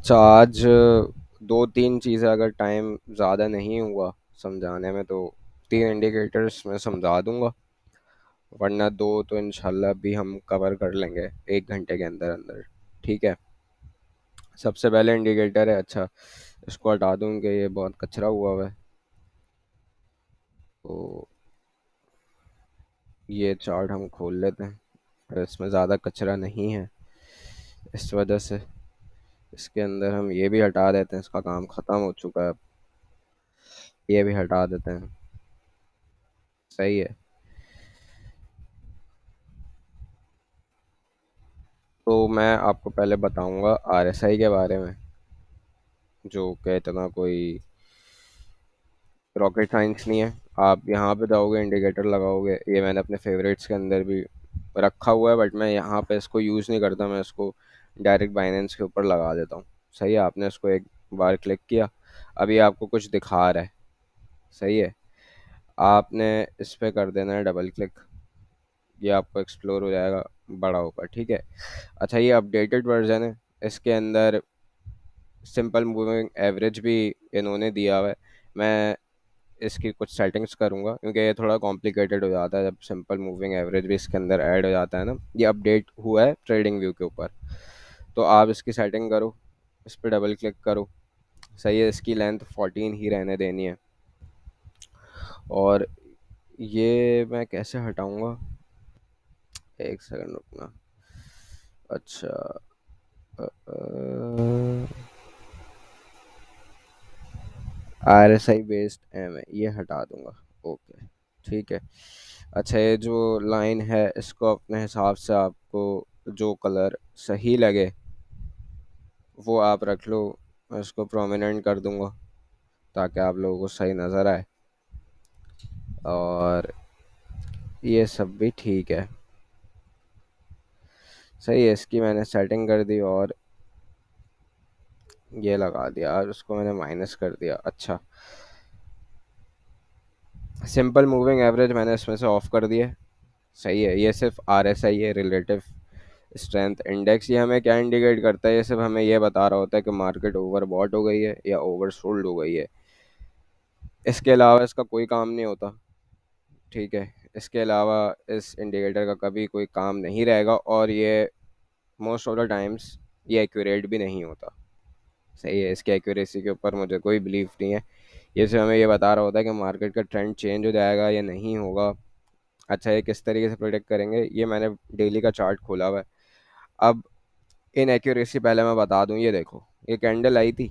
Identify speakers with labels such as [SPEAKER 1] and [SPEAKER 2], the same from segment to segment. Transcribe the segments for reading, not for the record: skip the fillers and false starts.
[SPEAKER 1] अच्छा, आज दो तीन चीज़ें अगर टाइम ज़्यादा नहीं हुआ समझाने में तो तीन इंडिकेटर्स मैं समझा दूंगा। वरना दो तो इंशाल्लाह भी हम कवर कर लेंगे 1 घंटे के अंदर अंदर। ठीक है। सबसे पहले इंडिकेटर है, अच्छा इसको हटा दूं कि ये बहुत कचरा हुआ है। तो ये चार्ट हम खोल लेते हैं, इसमें ज़्यादा कचरा नहीं है इस वजह से इसके अंदर हम ये भी हटा देते हैं, इसका काम ख़त्म हो चुका है अब। ये भी हटा देते हैं। सही है। तो मैं आपको पहले बताऊंगा आरएसआई के बारे में, जो कि इतना कोई रॉकेट साइंस नहीं है। आप यहाँ पे जाओगे, इंडिकेटर लगाओगे, ये मैंने अपने फेवरेट्स के अंदर भी रखा हुआ है, बट मैं यहाँ पे इसको यूज़ नहीं करता, मैं इसको डायरेक्ट बाइनेंस के ऊपर लगा देता हूँ। सही है। आपने इसको एक बार क्लिक किया, अभी आपको कुछ दिखा रहा है। सही है। आपने इस पे कर देना है डबल क्लिक, ये आपको एक्सप्लोर हो जाएगा, बड़ा होगा। ठीक है। अच्छा, ये अपडेटेड वर्जन है, इसके अंदर सिंपल मूविंग एवरेज भी इन्होंने दिया हुआ है। मैं इसकी कुछ सेटिंग्स करूंगा क्योंकि ये थोड़ा कॉम्प्लिकेटेड हो जाता है जब सिंपल मूविंग एवरेज भी इसके अंदर ऐड हो जाता है ना। ये अपडेट हुआ है ट्रेडिंग व्यू के ऊपर। तो आप इसकी सेटिंग करो, इस पर डबल क्लिक करो। सही है। इसकी लेंथ 14 ही रहने देनी है। और ये मैं कैसे हटाऊंगा, एक सेकंड रुकना। अच्छा, RSI बेस्ड एम है, ये हटा दूंगा। ओके। ठीक है। अच्छा, ये जो लाइन है इसको अपने हिसाब से आपको जो कलर सही लगे वो आप रख लो। मैं इसको प्रोमिनेंट कर दूंगा ताकि आप लोगों को सही नज़र आए। और ये सब भी ठीक है। सही है। इसकी मैंने सेटिंग कर दी और ये लगा दिया और उसको मैंने माइनस कर दिया। अच्छा, सिंपल मूविंग एवरेज मैंने इसमें से ऑफ कर दिया। सही है। ये सिर्फ RSI है, रिलेटिव स्ट्रेंथ इंडेक्स। ये हमें क्या इंडिकेट करता है, ये सिर्फ हमें ये बता रहा होता है कि मार्केट ओवरबॉट हो गई है या ओवरसोल्ड हो गई है। इसके अलावा इसका कोई काम नहीं होता। ठीक है। इसके अलावा इस इंडिकेटर का कभी कोई काम नहीं रहेगा और ये मोस्ट ऑफ द टाइम्स ये एक्यूरेट भी नहीं होता। सही है। इसकी एक्यूरेसी के ऊपर मुझे कोई बिलीफ नहीं है। ये सिर्फ हमें ये बता रहा होता है कि मार्केट का ट्रेंड चेंज हो जाएगा या नहीं होगा। अच्छा, ये किस तरीके से प्रोटेक्ट करेंगे, ये मैंने डेली का चार्ट खोला हुआ है। अब इन एक्यूरेसी पहले मैं बता दूं, ये देखो, ये कैंडल आई थी,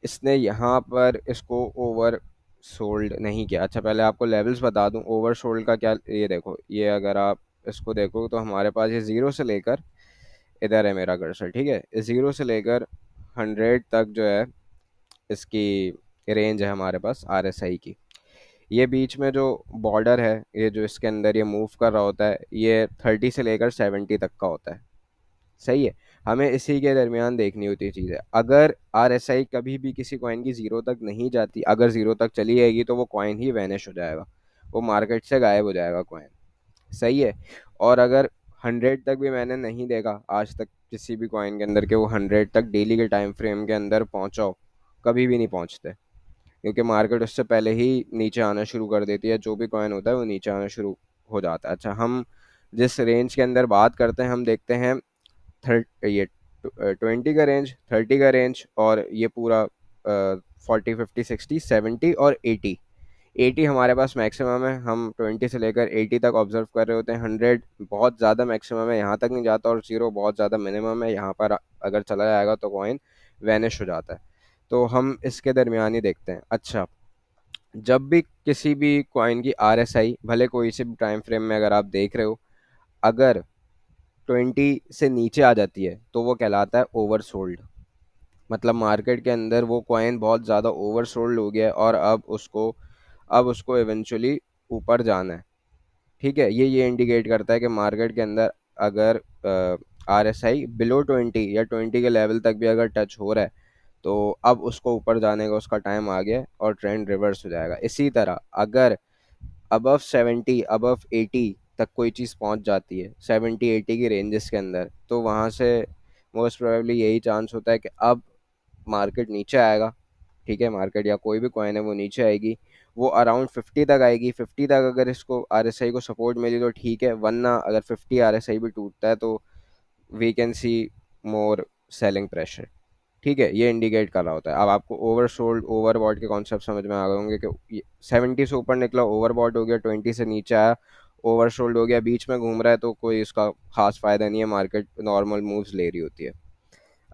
[SPEAKER 1] इसने यहाँ पर इसको ओवर सोल्ड नहीं किया। अच्छा, पहले आपको लेवल्स बता दूं ओवर सोल्ड का क्या। ये देखो, ये अगर आप इसको देखो तो हमारे पास ये ज़ीरो से लेकर, इधर है मेरा कर्सर, ठीक है, इस ज़ीरो से लेकर 100 तक जो है इसकी रेंज है हमारे पास RSI की। ये बीच में जो बॉर्डर है, ये जो इसके अंदर ये मूव कर रहा होता है, ये 30 से लेकर 70 तक का होता है। सही है। हमें इसी के दरमियान देखनी होती है चीज़ें। अगर RSI कभी भी किसी कॉइन की ज़ीरो तक नहीं जाती, अगर ज़ीरो तक चली जाएगी तो वो कॉइन ही वैनिश हो जाएगा, वो मार्केट से गायब हो जाएगा कॉइन। सही है। और अगर 100 तक भी मैंने नहीं देखा आज तक किसी भी कॉइन के अंदर, कि वो 100 तक डेली के टाइम फ्रेम के अंदर पहुंचाओ, कभी भी नहीं पहुंचते, क्योंकि मार्केट उससे पहले ही नीचे आना शुरू कर देती है। जो भी कॉइन होता है वो नीचे आना शुरू हो जाता है। अच्छा, हम जिस रेंज के अंदर बात करते हैं, हम देखते हैं ये 20 का रेंज, 30 का रेंज, और ये पूरा 40 50 60 70 और 80 हमारे पास मैक्सिमम है। हम 20 से लेकर 80 तक ऑब्जर्व कर रहे होते हैं। 100 बहुत ज़्यादा मैक्सिमम है, यहाँ तक नहीं जाता, और 0 बहुत ज़्यादा मिनिमम है। यहाँ पर अगर चला जाएगा तो कॉइन वैनिश हो जाता है। तो हम इसके दरमियान ही देखते हैं। अच्छा, जब भी किसी भी कॉइन की RSI, भले कोई से भी टाइम फ्रेम में अगर आप देख रहे हो, अगर 20 से नीचे आ जाती है तो वो कहलाता है ओवरसोल्ड। मतलब मार्केट के अंदर वो कॉइन बहुत ज़्यादा ओवरसोल्ड हो गया है और अब उसको इवेंचुअली ऊपर जाना है। ठीक है। ये इंडिकेट करता है कि मार्केट के अंदर अगर RSI बिलो 20 या 20 के लेवल तक भी अगर टच हो रहा है तो अब उसको ऊपर जाने का उसका टाइम आ गया है और ट्रेंड रिवर्स हो जाएगा। इसी तरह अगर अबव 70 अबव 80 तक कोई चीज़ पहुंच जाती है, 70 80 की रेंजेस के अंदर, तो वहां से मोस्ट प्रोबेबली यही चांस होता है कि अब मार्केट नीचे आएगा। ठीक है, मार्केट या कोई भी कॉइन है वो नीचे आएगी, वो अराउंड 50 तक आएगी। 50 तक अगर इसको आरएसआई को सपोर्ट मिली तो ठीक है, वरना अगर 50 आरएसआई भी टूटता है तो we can see more selling pressure. ठीक है, ये इंडिकेट कर रहा होता है। अब आपको ओवर सोल्ड ओवर बॉट के कॉन्सेप्ट समझ में आ गए होंगे कि 70 से ऊपर निकला ओवर बॉट हो गया, 20 से नीचे आया ओवर सोल्ड हो गया, बीच में घूम रहा है तो कोई इसका खास फायदा नहीं है, मार्केट नॉर्मल मूव्स ले रही होती है।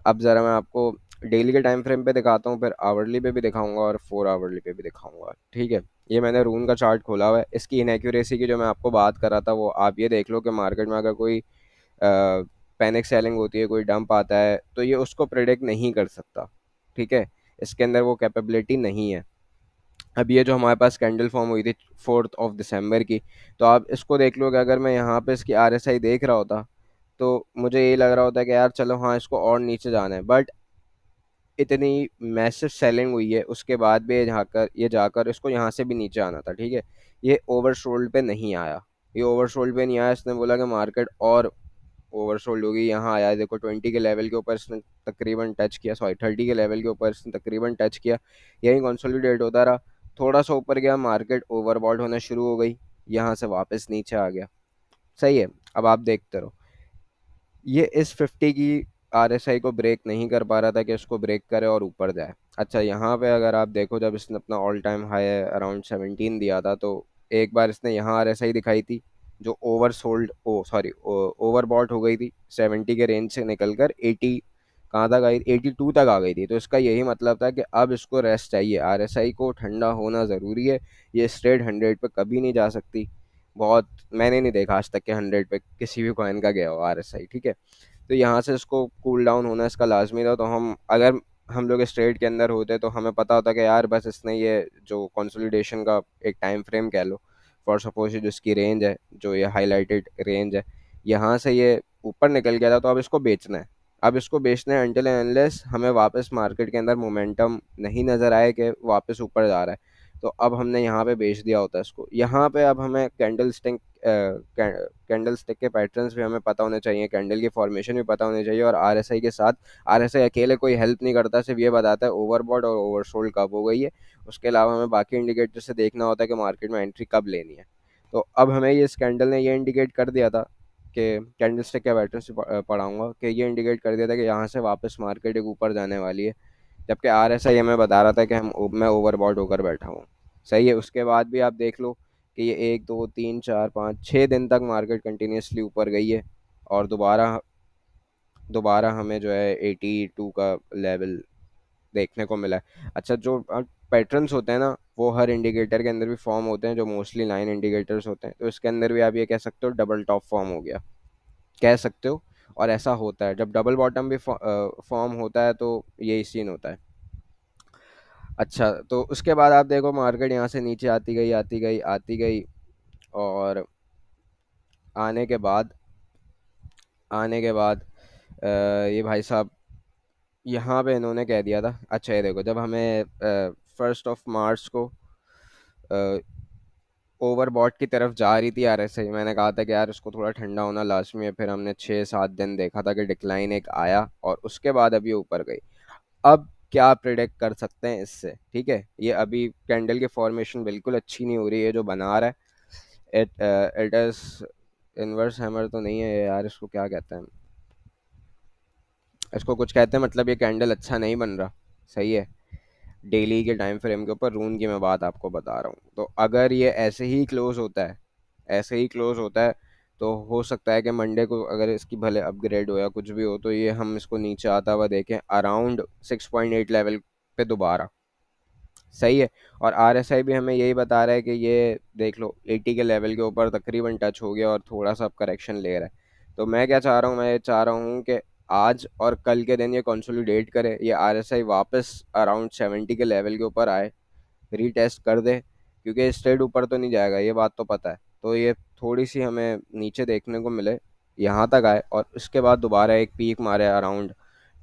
[SPEAKER 1] अब ज़रा मैं आपको डेली के टाइम फ्रेम पे दिखाता हूँ, फिर आवरली पे भी दिखाऊंगा और 4 आवरली पे भी दिखाऊंगा। ठीक है, ये मैंने रून का चार्ट खोला हुआ है। इसकी इनएक्यूरेसी की जो मैं आपको बात कर रहा था वो आप ये देख लो कि मार्केट में अगर कोई पैनिक सेलिंग होती है, कोई डंप आता है, तो ये उसको प्रिडिक्ट नहीं कर सकता। ठीक है, इसके अंदर वो कैपेबिलिटी नहीं है। अब ये जो हमारे पास कैंडल फॉर्म हुई थी 4 दिसंबर की, तो आप इसको देख लो कि अगर मैं यहाँ पे इसकी आरएसआई देख रहा होता तो मुझे ये लग रहा होता है कि यार चलो हाँ इसको और नीचे जाना है, बट इतनी मैसिव सेलिंग हुई है उसके बाद भी ये जाकर इसको यहाँ से भी नीचे आना था। ठीक है, ये ओवरसोल्ड पे नहीं आया, ये ओवरसोल्ड पे नहीं आया। इसने बोला कि मार्केट और ओवरसोल्ड होगी, यहाँ आया है, देखो 20 के लेवल के ऊपर इसने तकरीबन टच किया, सॉरी 30 के लेवल के ऊपर इसने तकरीबन टच किया, यही कंसोलिडेट होता रहा। थोड़ा सा ऊपर गया, मार्केट ओवरबॉट होना शुरू हो गई, यहाँ से वापस नीचे आ गया। सही है, अब आप देखते रहो, ये इस 50 की आरएसआई को ब्रेक नहीं कर पा रहा था कि इसको ब्रेक करे और ऊपर जाए। अच्छा, यहाँ पे अगर आप देखो, जब इसने अपना ऑल टाइम हाई अराउंड 17 दिया था तो एक बार इसने यहाँ आरएसआई दिखाई थी जो ओवर सोल्ड ओ सॉरी ओवर बॉट हो गई थी, 70 के रेंज से निकल कर 80 कहाँ तक आई, 82 तक आ गई थी। तो इसका यही मतलब था कि अब इसको रेस्ट चाहिए, आरएसआई को ठंडा होना ज़रूरी है। ये स्ट्रेट 100 पे कभी नहीं जा सकती। बहुत, मैंने नहीं देखा आज तक कि 100 पे किसी भी कॉइन का गया हो आरएसआई। ठीक है, तो यहाँ से इसको कूल डाउन होना इसका लाजमी था। तो हम अगर हम लोग स्ट्रेट के अंदर होते तो हमें पता होता कि यार बस इसने ये जो कंसोलिडेशन का एक टाइम फ्रेम कह लो, फॉर सपोज जो इसकी रेंज है, जो ये हाईलाइटेड रेंज है, यहाँ से ये ऊपर निकल गया था, तो अब इसको बेचना है। अब इसको बेचना है अनटिल एंड अनलेस हमें वापस मार्केट के अंदर मोमेंटम नहीं नज़र आए कि वापस ऊपर जा रहा है। तो अब हमने यहाँ पे बेच दिया होता है इसको। यहाँ पे अब हमें कैंडल स्टिक के पैटर्न्स भी हमें पता होने चाहिए, कैंडल की फॉर्मेशन भी पता होनी चाहिए, और आरएसआई के साथ आरएसआई अकेले कोई हेल्प नहीं करता, सिर्फ ये बताता है ओवरबॉट और ओवरसोल्ड कब हो गई है। उसके अलावा हमें बाकी इंडिकेटर से देखना होता है कि मार्केट में एंट्री कब लेनी है। तो अब हमें ये इस कैंडल ने ये इंडिकेट कर दिया था कि कैंडल स्टिक के पैटर्न से पढ़ाऊंगा कि ये इंडिकेट कर दिया था कि यहाँ से वापस मार्केट एक ऊपर जाने वाली है, जबकि आरएसआई हमें बता रहा था कि मैं ओवरबॉट होकर बैठा हूँ। सही है, उसके बाद भी आप देख लो कि ये 1 2 3 4 5 6 दिन तक मार्केट कंटिन्यूसली ऊपर गई है, और दोबारा दोबारा हमें जो है 82 का लेवल देखने को मिला है। अच्छा, जो पैटर्न्स होते हैं ना वो हर इंडिकेटर के अंदर भी फॉर्म होते हैं, जो मोस्टली लाइन इंडिकेटर्स होते हैं, तो इसके अंदर भी आप ये कह सकते हो डबल टॉप फॉर्म हो गया, कह सकते हो। और ऐसा होता है जब डबल बॉटम भी फॉर्म होता है तो यही सीन होता है। अच्छा, तो उसके बाद आप देखो मार्केट यहाँ से नीचे आती गई आती गई आती गई, और आने के बाद आने के बाद ये भाई साहब यहाँ पे इन्होंने कह दिया था। अच्छा, ये देखो, जब हमें 1 मार्च को ओवरबॉट की तरफ जा रही थी आरएसआई, मैंने कहा था कि यार इसको थोड़ा ठंडा होना लाजमी है, फिर हमने 6 7 दिन देखा था कि डिक्लाइन एक आया और उसके बाद अभी ऊपर गई। अब क्या प्रिडिक्ट कर सकते हैं इससे? ठीक है, ये अभी कैंडल की फॉर्मेशन बिल्कुल अच्छी नहीं हो रही है जो बना रहा है। इट इज इनवर्स हैमर तो नहीं है यार, इसको क्या कहते हैं, इसको कुछ कहते हैं, मतलब ये कैंडल अच्छा नहीं बन रहा। सही है, डेली के टाइम फ्रेम के ऊपर रून की मैं बात आपको बता रहा हूँ। तो अगर ये ऐसे ही क्लोज होता है, ऐसे ही क्लोज होता है, तो हो सकता है कि मंडे को अगर इसकी भले अपग्रेड हो या कुछ भी हो, तो ये हम इसको नीचे आता हुआ देखें अराउंड 6.8 लेवल पे दोबारा। सही है, और आरएसआई भी हमें यही बता रहा है कि ये देख लो 80 के लेवल के ऊपर तकरीबन टच हो गया और थोड़ा सा अब करेक्शन ले रहा है। तो मैं क्या चाह रहा हूँ, मैं ये चाह रहा हूँ कि आज और कल के दिन ये कंसोलिडेट करे, ये आरएसआई वापस अराउंड 70 के लेवल के ऊपर आए, रीटेस्ट कर दे, क्योंकि स्ट्रेट ऊपर तो नहीं जाएगा ये बात तो पता है। तो ये थोड़ी सी हमें नीचे देखने को मिले, यहाँ तक आए और उसके बाद दोबारा एक पीक मारे अराउंड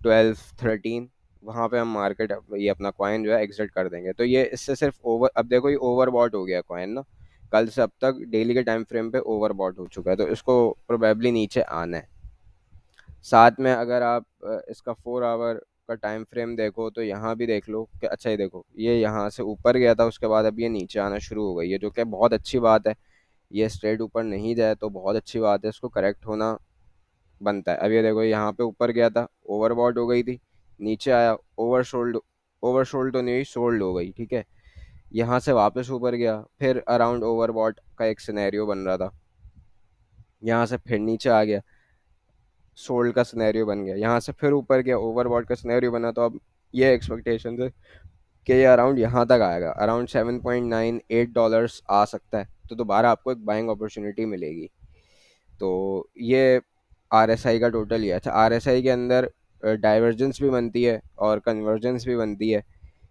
[SPEAKER 1] 12 13, वहाँ पे हम मार्केट ये अपना कॉइन जो है एग्जिट कर देंगे। तो ये इससे सिर्फ ओवर, अब देखो ये ओवर बॉट हो गया कॉइन ना, कल से अब तक डेली के टाइम फ्रेम पे ओवर बॉट हो चुका है, तो इसको प्रोबेबली नीचे आना है। साथ में अगर आप इसका 4 आवर का टाइम फ्रेम देखो तो यहाँ भी देख लो कि अच्छा, ये देखो ये यहाँ से ऊपर गया था, उसके बाद अब ये नीचे आना शुरू हो गई है, जो कि बहुत अच्छी बात है। ये स्ट्रेट ऊपर नहीं जाए तो बहुत अच्छी बात है, इसको करेक्ट होना बनता है। अब ये देखो यहाँ पे ऊपर गया था, ओवरबॉट हो गई थी, नीचे आया, ओवरसोल्ड, ओवरसोल्ड तो नहीं हुई, सोल्ड हो गई, ठीक है। यहाँ से वापस ऊपर गया, फिर अराउंड ओवरबॉट का एक सिनेरियो बन रहा था, यहाँ से फिर नीचे आ गया, सोल्ड का सिनेरियो बन गया, यहाँ से फिर ऊपर गया, ओवरबॉट का सिनेरियो बना। तो अब ये एक्सपेक्टेशन है कि ये अराउंड यहाँ तक आएगा, अराउंड $7.98 आ सकता है, तो दोबारा आपको एक बाइंग अपॉर्चुनिटी मिलेगी। तो ये आरएसआई का टोटल ही है। अच्छा, आरएसआई के अंदर डाइवर्जेंस भी बनती है और कन्वर्जेंस भी बनती है।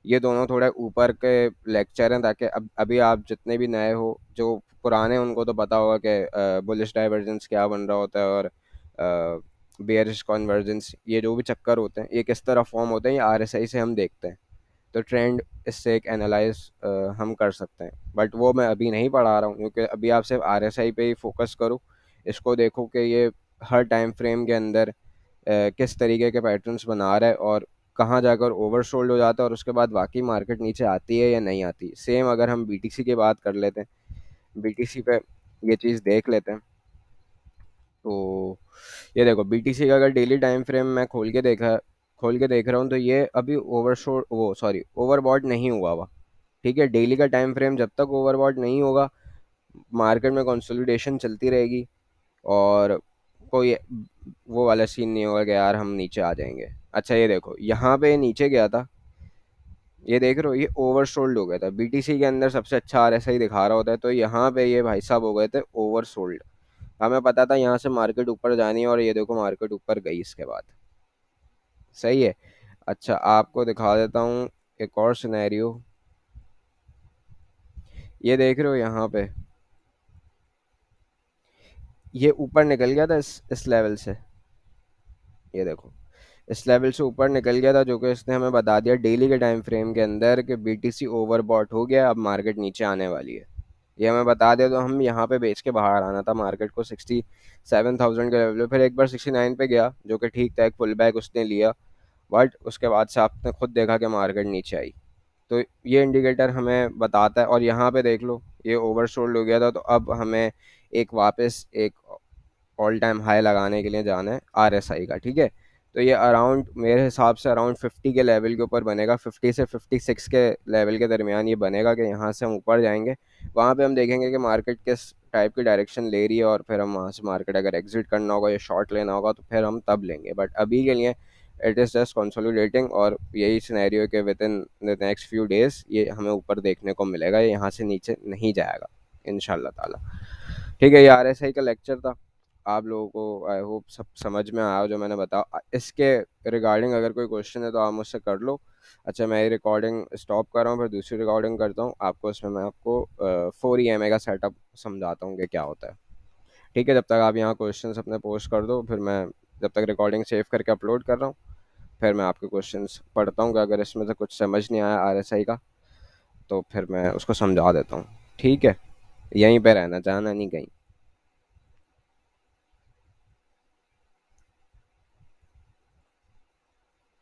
[SPEAKER 1] ये दोनों थोड़े ऊपर के लेक्चर हैं, ताकि अब अभी आप जितने भी नए हो, जो पुराने उनको तो पता होगा कि बुलिश डाइवर्जेंस क्या बन रहा होता है और बेयरिश कन्वर्जेंस, ये जो भी चक्कर होते हैं ये किस तरह फॉर्म होते हैं, ये आरएसआई से हम देखते हैं। तो ट्रेंड इससे एक एनालाइज हम कर सकते हैं, बट वो मैं अभी नहीं पढ़ा रहा हूँ, क्योंकि अभी आप सिर्फ आरएसआई पे ही फोकस करो। इसको देखो कि ये हर टाइम फ्रेम के अंदर किस तरीके के पैटर्न्स बना रहा है और कहाँ जाकर ओवरसोल्ड हो जाता है, और उसके बाद वाकई मार्केट नीचे आती है या नहीं आती। सेम अगर हम बीटीसी की बात कर लेते हैं, बीटीसी पे ये चीज़ देख लेते हैं। तो ये देखो बीटीसी का अगर डेली टाइम फ्रेम मैं खोल के देख रहा हूँ, तो ये अभी ओवरशॉट, वो सॉरी, ओवरबॉट नहीं हुआ हुआ। ठीक है, डेली का टाइम फ्रेम जब तक ओवरबॉट नहीं होगा, मार्केट में कंसोलिडेशन चलती रहेगी, और कोई वो वाला सीन नहीं होगा कि यार हम नीचे आ जाएंगे। अच्छा, ये देखो यहाँ पे नीचे गया था, ये देख रहे हो, ये ओवरसोल्ड हो गया था। बीटीसी के अंदर सबसे अच्छा आरएसआई दिखा रहा होता है, तो यहाँ पे ये भाई साहब हो गए थे ओवरसोल्ड। हमें पता था यहाँ से मार्केट ऊपर जानी है, और ये देखो मार्केट ऊपर गई इसके बाद। सही है। अच्छा, आपको दिखा देता हूँ एक और सिनेरियो। ये देख रहे हो यहाँ पे, ये ऊपर निकल गया था इस लेवल से। ये देखो, इस लेवल से ऊपर निकल गया था, जो कि इसने हमें बता दिया डेली के टाइम फ्रेम के अंदर कि बीटीसी ओवरबॉट हो गया, अब मार्केट नीचे आने वाली है। ये हमें बता दिया, तो हम यहाँ पे बेच के बाहर आना था मार्केट को 67,000 के लेवल पे। फिर एक बार 69 पे गया, जो कि ठीक था, एक पुल बैक उसने लिया, बट उसके बाद से आपने खुद देखा कि मार्केट नीचे आई। तो ये इंडिकेटर हमें बताता है। और यहाँ पे देख लो, ये ओवरसोल्ड हो गया था, तो अब हमें एक वापस एक ऑल टाइम हाई लगाने के लिए जाना है आरएसआई का, ठीक है। तो ये अराउंड मेरे हिसाब से अराउंड 50 के लेवल के ऊपर बनेगा, 50 से 56 के लेवल के दरमियान ये बनेगा, कि यहाँ से हम ऊपर जाएंगे। वहाँ पे हम देखेंगे कि मार्केट किस टाइप की डायरेक्शन ले रही है, और फिर हम वहाँ से मार्केट अगर एग्जिट करना होगा या शॉर्ट लेना होगा तो फिर हम तब लेंगे। बट अभी के लिए इट इज़ जस्ट कंसोलिडेटिंग, और यही सिनेरियो के with in the next few days ये हमें ऊपर देखने को मिलेगा, ये यहाँ से नीचे नहीं जाएगा इंशाल्लाह ताला। ठीक है, ये आरएसआई का लेक्चर था। आप लोगों को आई होप सब समझ में आया हो जो मैंने बताया। इसके रिगार्डिंग अगर कोई क्वेश्चन है तो आप मुझसे कर लो। अच्छा, मैं ये रिकॉर्डिंग स्टॉप कर रहा हूँ, फिर दूसरी रिकॉर्डिंग करता हूँ आपको, इसमें मैं आपको 4 EMA का सेटअप समझाता हूँ कि क्या होता है। ठीक है, जब तक आप यहाँ क्वेश्चंस अपने पोस्ट कर दो, फिर मैं जब तक रिकॉर्डिंग सेव करके अपलोड कर रहा हूँ, फिर मैं आपके क्वेश्चंस पढ़ता हूँ कि अगर इसमें से कुछ समझ नहीं आया आरएसआई का, तो फिर मैं उसको समझा देता हूँ। ठीक है, यहीं पे रहना, जाना नहीं कहीं।